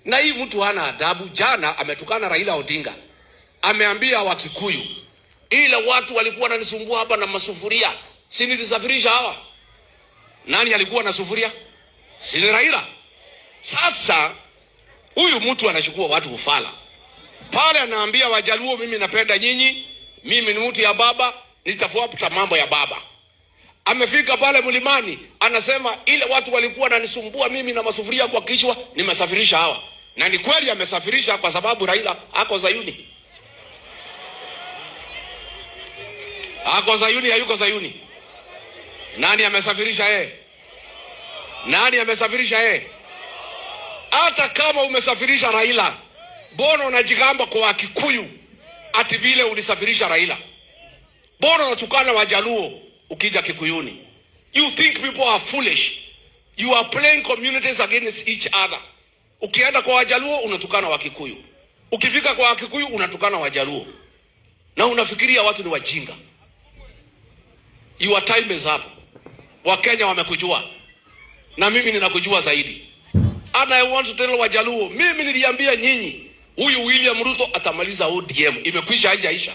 Na hii mtu hana adabu. Jana ametukana Raila Odinga. Ameambia Wakikuyu, ile watu walikuwa wananisumbua hapa na masufuria, si nilisafirisha hawa. Nani alikuwa na sufuria? Si ni Raila. Sasa huyu mtu anachukua watu ufala. Pale anaambia Wajaluo, mimi napenda nyinyi, mimi ni mtu ya baba, nitafuata mambo ya baba. Amefika pale mlimani, anasema ile watu walikuwa wananisumbua mimi na masufuria kwa kichwa, nimesafirisha hawa. Na ni kweli amesafirisha, kwa sababu Raila ako Zayuni. Ako Zayuni, hayuko Zayuni? Nani amesafirisha yeye? Nani amesafirisha yeye? Hata kama umesafirisha Raila, mbona unajigamba kwa Wakikuyu ati vile ulisafirisha Raila? Mbona unatukana Wajaluo ukija Kikuyuni? You think people are foolish. You are playing communities against each other. Ukienda kwa Wajaluo unatukana Wakikuyu, ukifika kwa Wakikuyu unatukana Wajaluo, na unafikiria watu ni wajinga. Your time is up. Wakenya wamekujua, na mimi ninakujua zaidi. And I want to tell Wajaluo, mimi niliambia nyinyi, huyu William Ruto atamaliza ODM. Imekwisha, haijaisha.